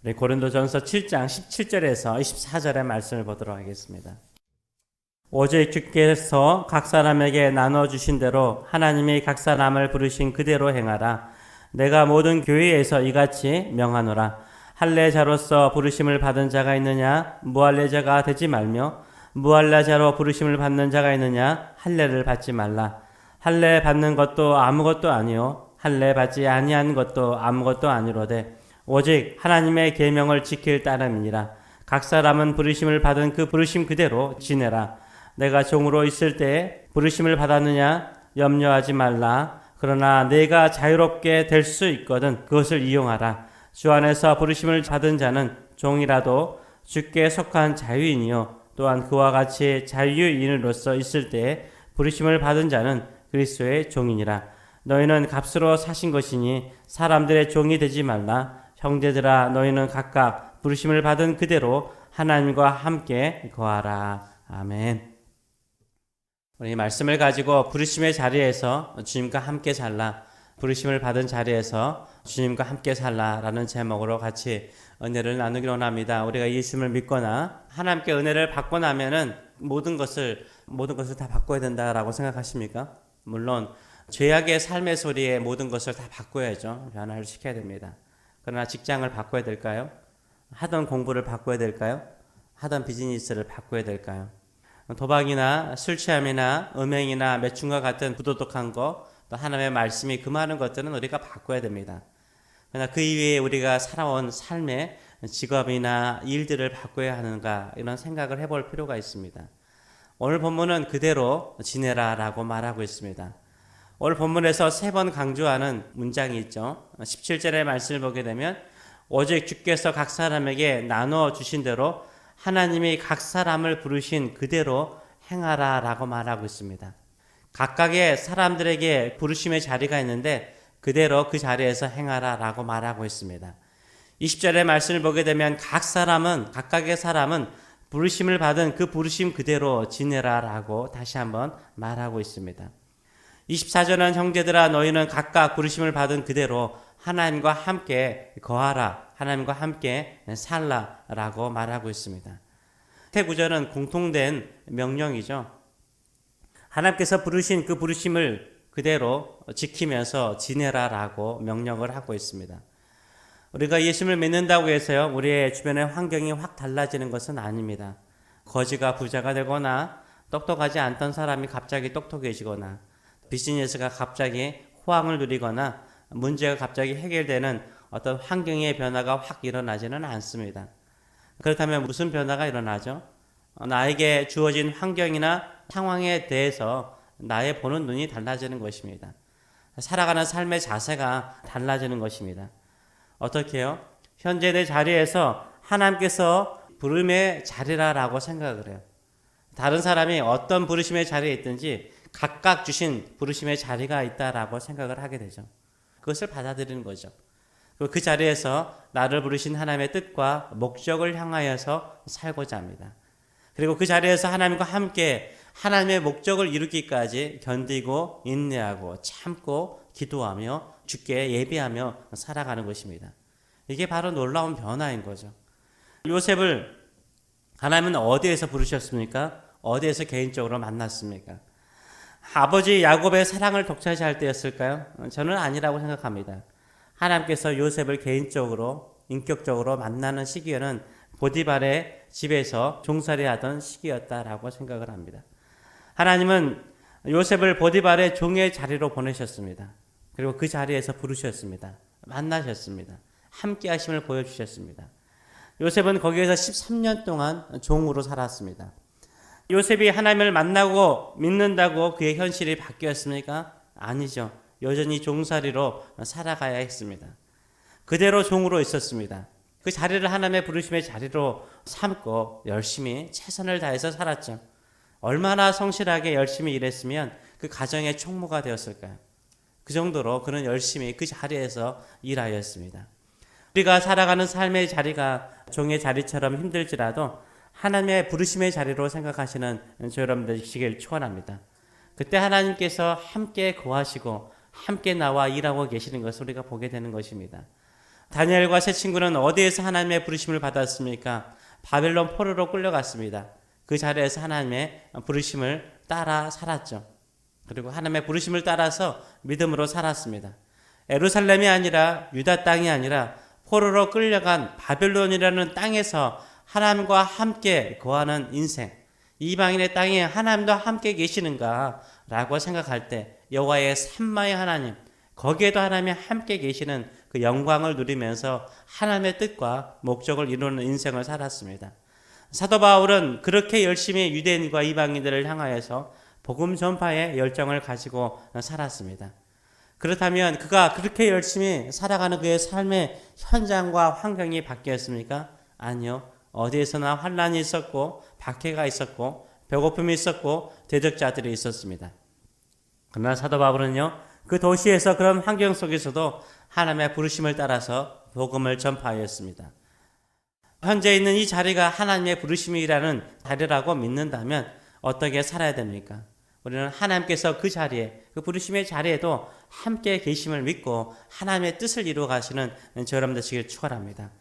우리 고린도전서 7장 17절에서 24절의 말씀을 보도록 하겠습니다. 오직 주께서 각 사람에게 나눠주신 대로 하나님이 각 사람을 부르신 그대로 행하라. 내가 모든 교회에서 이같이 명하노라. 할례자로서 부르심을 받은 자가 있느냐? 무할례자가 되지 말며, 무할례자로 부르심을 받는 자가 있느냐? 할례를 받지 말라. 할례 받는 것도 아무것도 아니요 할례 받지 아니한 것도 아무것도 아니로되 오직 하나님의 계명을 지킬 따름이니라. 각 사람은 부르심을 받은 그 부르심 그대로 지내라. 내가 종으로 있을 때에 부르심을 받았느냐? 염려하지 말라. 그러나 내가 자유롭게 될 수 있거든 그것을 이용하라. 주 안에서 부르심을 받은 자는 종이라도 주께 속한 자유인이요 또한 그와 같이 자유인으로서 있을 때에 부르심을 받은 자는 그리스도의 종이니라. 너희는 값으로 사신 것이니 사람들의 종이 되지 말라. 형제들아, 너희는 각각 부르심을 받은 그대로 하나님과 함께 거하라. 아멘. 우리 말씀을 가지고 부르심의 자리에서 주님과 함께 살라, 부르심을 받은 자리에서 주님과 함께 살라라는 제목으로 같이 은혜를 나누기로 합니다. 우리가 예수님을 믿거나 하나님께 은혜를 받고 나면은 모든 것을 다 바꿔야 된다라고 생각하십니까? 물론 죄악의 삶의 소리에 모든 것을 다 바꿔야죠. 변화를 시켜야 됩니다. 그러나 직장을 바꿔야 될까요? 하던 공부를 바꿔야 될까요? 하던 비즈니스를 바꿔야 될까요? 도박이나 술 취함이나 음행이나 매춘과 같은 부도덕한 것, 또 하나님의 말씀이 금하는 것들은 우리가 바꿔야 됩니다. 그러나 그 이외에 우리가 살아온 삶의 직업이나 일들을 바꿔야 하는가, 이런 생각을 해볼 필요가 있습니다. 오늘 본문은 그대로 지내라라고 말하고 있습니다. 오늘 본문에서 3번 강조하는 문장이 있죠. 17절의 말씀을 보게 되면 오직 주께서 각 사람에게 나눠 주신 대로 하나님이 각 사람을 부르신 그대로 행하라 라고 말하고 있습니다. 각각의 사람들에게 부르심의 자리가 있는데 그대로 그 자리에서 행하라 라고 말하고 있습니다. 20절의 말씀을 보게 되면 각각의 사람은 부르심을 받은 그 부르심 그대로 지내라 라고 다시 한번 말하고 있습니다. 24절은 형제들아, 너희는 각각 부르심을 받은 그대로 하나님과 함께 거하라, 하나님과 함께 살라 라고 말하고 있습니다. 세 구절은 공통된 명령이죠. 하나님께서 부르신 그 부르심을 그대로 지키면서 지내라 라고 명령을 하고 있습니다. 우리가 예수님을 믿는다고 해서요, 우리의 주변의 환경이 확 달라지는 것은 아닙니다. 거지가 부자가 되거나 똑똑하지 않던 사람이 갑자기 똑똑해지거나 비즈니스가 갑자기 호황을 누리거나 문제가 갑자기 해결되는 어떤 환경의 변화가 확 일어나지는 않습니다. 그렇다면 무슨 변화가 일어나죠? 나에게 주어진 환경이나 상황에 대해서 나의 보는 눈이 달라지는 것입니다. 살아가는 삶의 자세가 달라지는 것입니다. 어떻게 해요? 현재 내 자리에서 하나님께서 부름의 자리라고 생각을 해요. 다른 사람이 어떤 부르심의 자리에 있든지 각각 주신 부르심의 자리가 있다라고 생각을 하게 되죠. 그것을 받아들이는 거죠. 그 자리에서 나를 부르신 하나님의 뜻과 목적을 향하여서 살고자 합니다. 그리고 그 자리에서 하나님과 함께 하나님의 목적을 이루기까지 견디고 인내하고 참고 기도하며 주께 예배하며 살아가는 것입니다. 이게 바로 놀라운 변화인 거죠. 요셉을 하나님은 어디에서 부르셨습니까? 어디에서 개인적으로 만났습니까? 아버지 야곱의 사랑을 독차지할 때였을까요? 저는 아니라고 생각합니다. 하나님께서 요셉을 개인적으로 인격적으로 만나는 시기에는 보디발의 집에서 종살이하던 시기였다라고 생각을 합니다. 하나님은 요셉을 보디발의 종의 자리로 보내셨습니다. 그리고 그 자리에서 부르셨습니다. 만나셨습니다. 함께 하심을 보여주셨습니다. 요셉은 거기에서 13년 동안 종으로 살았습니다. 요셉이 하나님을 만나고 믿는다고 그의 현실이 바뀌었습니까? 아니죠. 여전히 종살이로 살아가야 했습니다. 그대로 종으로 있었습니다. 그 자리를 하나님의 부르심의 자리로 삼고 열심히 최선을 다해서 살았죠. 얼마나 성실하게 열심히 일했으면 그 가정의 총무가 되었을까요? 그 정도로 그는 열심히 그 자리에서 일하였습니다. 우리가 살아가는 삶의 자리가 종의 자리처럼 힘들지라도 하나님의 부르심의 자리로 생각하시는 저 여러분들이시길 축원합니다. 그때 하나님께서 함께 거하시고 함께 나와 일하고 계시는 것을 우리가 보게 되는 것입니다. 다니엘과 세 친구는 어디에서 하나님의 부르심을 받았습니까? 바벨론 포로로 끌려갔습니다. 그 자리에서 하나님의 부르심을 따라 살았죠. 그리고 하나님의 부르심을 따라서 믿음으로 살았습니다. 예루살렘이 아니라 유다 땅이 아니라 포로로 끌려간 바벨론이라는 땅에서 하나님과 함께 거하는 인생, 이방인의 땅에 하나님도 함께 계시는가 라고 생각할 때 여호와의 삼마의 하나님, 거기에도 하나님이 함께 계시는 그 영광을 누리면서 하나님의 뜻과 목적을 이루는 인생을 살았습니다. 사도 바울은 그렇게 열심히 유대인과 이방인들을 향하여서 복음 전파의 열정을 가지고 살았습니다. 그렇다면 그가 그렇게 열심히 살아가는 그의 삶의 현장과 환경이 바뀌었습니까? 아니요. 어디에서나 환난이 있었고 박해가 있었고 배고픔이 있었고 대적자들이 있었습니다. 그러나 사도 바울은요, 그 도시에서 그런 환경 속에서도 하나님의 부르심을 따라서 복음을 전파하였습니다. 현재 있는 이 자리가 하나님의 부르심이라는 자리라고 믿는다면 어떻게 살아야 됩니까? 우리는 하나님께서 그 자리에, 그 부르심의 자리에도 함께 계심을 믿고 하나님의 뜻을 이루어 가시는 저 여러분 되시길 축원합니다.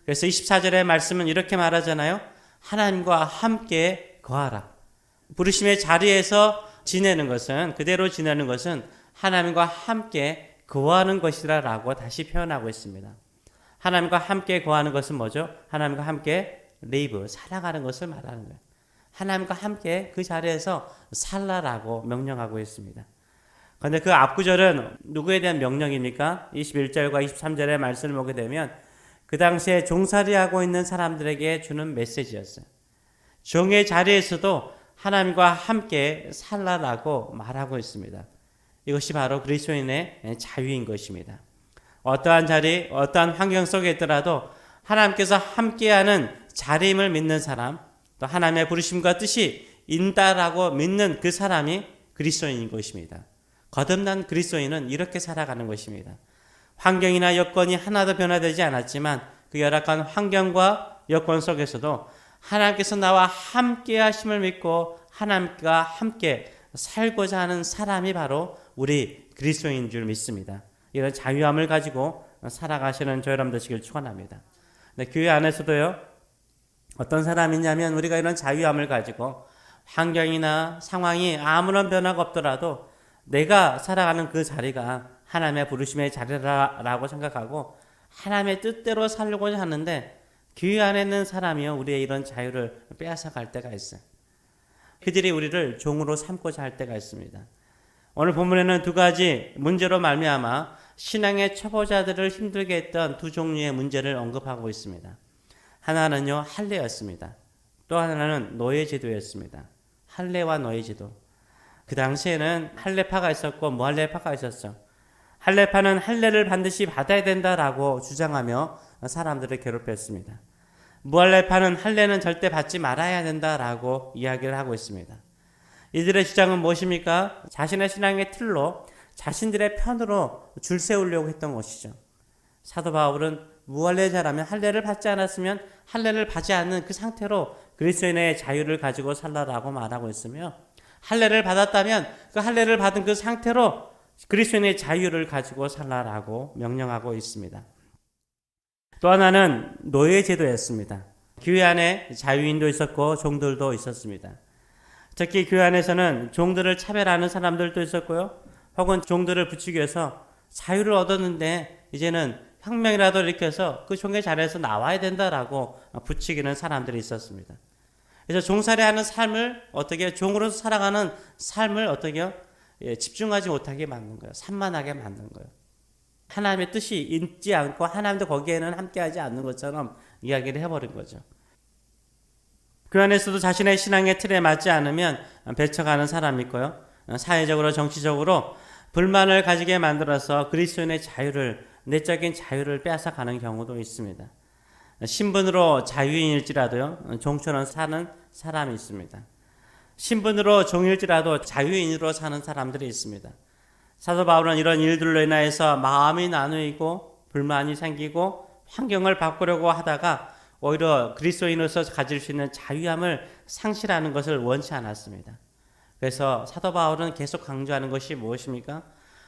그래서 24절의 말씀은 이렇게 말하잖아요. 하나님과 함께 거하라. 부르심의 자리에서 지내는 것은, 그대로 지내는 것은 하나님과 함께 거하는 것이라 라고 다시 표현하고 있습니다. 하나님과 함께 거하는 것은 뭐죠? 하나님과 함께 live, 살아가는 것을 말하는 거예요. 하나님과 함께 그 자리에서 살라라고 명령하고 있습니다. 그런데 그 앞구절은 누구에 대한 명령입니까? 21절과 23절의 말씀을 보게 되면 그 당시에 종살이하고 있는 사람들에게 주는 메시지였어요. 종의 자리에서도 하나님과 함께 살라라고 말하고 있습니다. 이것이 바로 그리스도인의 자유인 것입니다. 어떠한 자리, 어떠한 환경 속에 있더라도 하나님께서 함께하는 자리임을 믿는 사람, 또 하나님의 부르심과 뜻이 인다라고 믿는 그 사람이 그리스도인인 것입니다. 거듭난 그리스도인은 이렇게 살아가는 것입니다. 환경이나 여건이 하나도 변화되지 않았지만 그 열악한 환경과 여건 속에서도 하나님께서 나와 함께 하심을 믿고 하나님과 함께 살고자 하는 사람이 바로 우리 그리스도인인 줄 믿습니다. 이런 자유함을 가지고 살아가시는 저 여러분 되시길 축원합니다. 교회 안에서도요, 어떤 사람이냐면 우리가 이런 자유함을 가지고 환경이나 상황이 아무런 변화가 없더라도 내가 살아가는 그 자리가 하나님의 부르심의 자리라고 생각하고 하나님의 뜻대로 살려고자 하는데 교회 안에 있는 사람이요, 우리의 이런 자유를 빼앗아 갈 때가 있어요. 그들이 우리를 종으로 삼고자 할 때가 있습니다. 오늘 본문에는 두 가지 문제로 말미암아 신앙의 초보자들을 힘들게 했던 두 종류의 문제를 언급하고 있습니다. 하나는요, 할례였습니다. 또 하나는 노예제도였습니다. 할례와 노예제도. 그 당시에는 할례파가 있었고 무할례파가 있었죠. 할례파는 할례를 반드시 받아야 된다라고 주장하며 사람들을 괴롭혔습니다. 무할례파는 할례는 절대 받지 말아야 된다라고 이야기를 하고 있습니다. 이들의 주장은 무엇입니까? 자신의 신앙의 틀로 자신들의 편으로 줄 세우려고 했던 것이죠. 사도 바울은 무할례자라면 할례를 받지 않았으면 할례를 받지 않는 그 상태로 그리스도인의 자유를 가지고 살라라고 말하고 있으며, 할례를 받았다면 그 할례를 받은 그 상태로 그리스도인의 자유를 가지고 살라라고 명령하고 있습니다. 또 하나는 노예제도였습니다. 교회 안에 자유인도 있었고 종들도 있었습니다. 특히 교회 안에서는 종들을 차별하는 사람들도 있었고요, 혹은 종들을 부추기 위해서 자유를 얻었는데 이제는 혁명이라도 일으켜서 그 종의 자리에서 나와야 된다라고 부추기는 사람들이 있었습니다. 그래서 종살이하는 삶을 어떻게, 종으로서 살아가는 삶을 어떻게 집중하지 못하게 만든 거예요. 산만하게 만든 거예요. 하나님의 뜻이 있지 않고 하나님도 거기에는 함께하지 않는 것처럼 이야기를 해버린 거죠. 그 안에서도 자신의 신앙의 틀에 맞지 않으면 배척하는 사람이 있고요, 사회적으로 정치적으로 불만을 가지게 만들어서 그리스도인의 자유를, 내적인 자유를 빼앗아가는 경우도 있습니다. 신분으로 자유인일지라도요, 종처럼 사는 사람이 있습니다. 신분으로 종일지라도 자유인으로 사는 사람들이 있습니다. 사도 바울은 이런 일들로 인하여서 마음이 나누이고 불만이 생기고 환경을 바꾸려고 하다가 오히려 그리스도인으로서 가질 수 있는 자유함을 상실하는 것을 원치 않았습니다. 그래서 사도 바울은 계속 강조하는 것이 무엇입니까?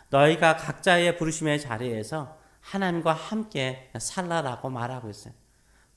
너희가 각자의 부르심의 자리에서 하나님과 함께 살라라고 말하고 있어요.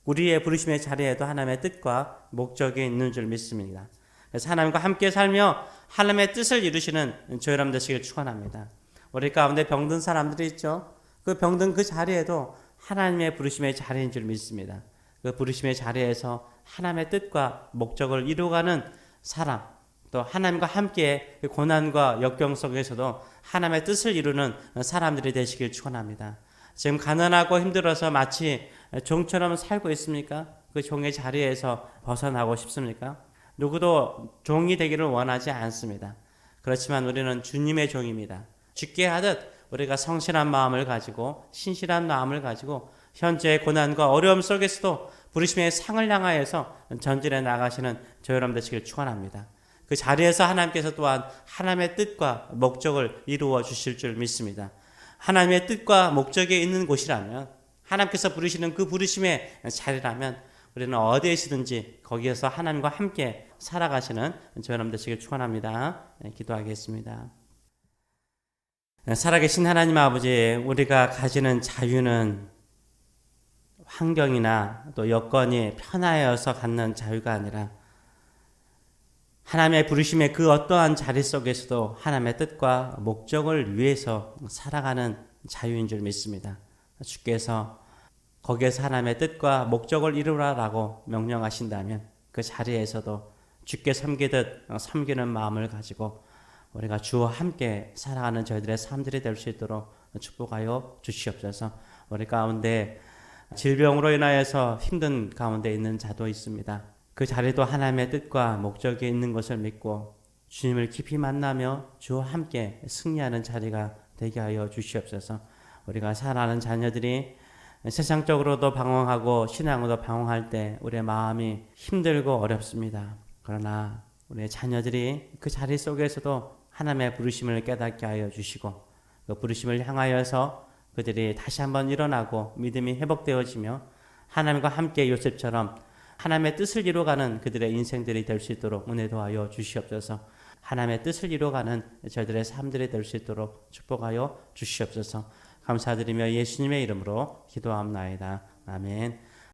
우리의 부르심의 자리에도 하나님의 뜻과 목적이 있는 줄 믿습니다. 그래서 하나님과 함께 살며 하나님의 뜻을 이루시는 저 여러분 되시길 축원합니다. 우리 가운데 병든 사람들이 있죠. 그 병든 그 자리에도 하나님의 부르심의 자리인 줄 믿습니다. 그 부르심의 자리에서 하나님의 뜻과 목적을 이루어가는 사람, 또 하나님과 함께 그 고난과 역경 속에서도 하나님의 뜻을 이루는 사람들이 되시길 축원합니다. 지금 가난하고 힘들어서 마치 종처럼 살고 있습니까? 그 종의 자리에서 벗어나고 싶습니까? 누구도 종이 되기를 원하지 않습니다. 그렇지만 우리는 주님의 종입니다. 주께 하듯 우리가 성실한 마음을 가지고 신실한 마음을 가지고 현재의 고난과 어려움 속에서도 부르심의 상을 향하여서 전진해 나가시는 저 여러분 되시길 축원합니다. 그 자리에서 하나님께서 또한 하나님의 뜻과 목적을 이루어 주실 줄 믿습니다. 하나님의 뜻과 목적이 있는 곳이라면, 하나님께서 부르시는 그 부르심의 자리라면 우리는 어디에 있든지 거기에서 하나님과 함께 살아가시는 저 여러분 되시길 축원합니다. 기도하겠습니다. 살아계신 하나님 아버지, 우리가 가지는 자유는 환경이나 또 여건이 편하여서 갖는 자유가 아니라 하나님의 부르심의 그 어떠한 자리 속에서도 하나님의 뜻과 목적을 위해서 살아가는 자유인 줄 믿습니다. 주께서 거기에서 하나님의 뜻과 목적을 이루라라고 명령하신다면 그 자리에서도 주께 섬기듯 섬기는 마음을 가지고 우리가 주와 함께 살아가는 저희들의 삶들이 될 수 있도록 축복하여 주시옵소서. 우리 가운데 질병으로 인하여서 힘든 가운데 있는 자도 있습니다. 그 자리도 하나님의 뜻과 목적이 있는 것을 믿고 주님을 깊이 만나며 주와 함께 승리하는 자리가 되게 하여 주시옵소서. 우리가 살아가는 자녀들이 세상적으로도 방황하고 신앙으로도 방황할 때 우리의 마음이 힘들고 어렵습니다. 그러나 우리의 자녀들이 그 자리 속에서도 하나님의 부르심을 깨닫게 하여 주시고 그 부르심을 향하여서 그들이 다시 한번 일어나고 믿음이 회복되어지며 하나님과 함께 요셉처럼 하나님의 뜻을 이루어가는 그들의 인생들이 될 수 있도록 은혜 도하여 주시옵소서. 하나님의 뜻을 이루어가는 저희들의 삶들이 될 수 있도록 축복하여 주시옵소서. 감사드리며 예수님의 이름으로 기도합나이다. 아멘.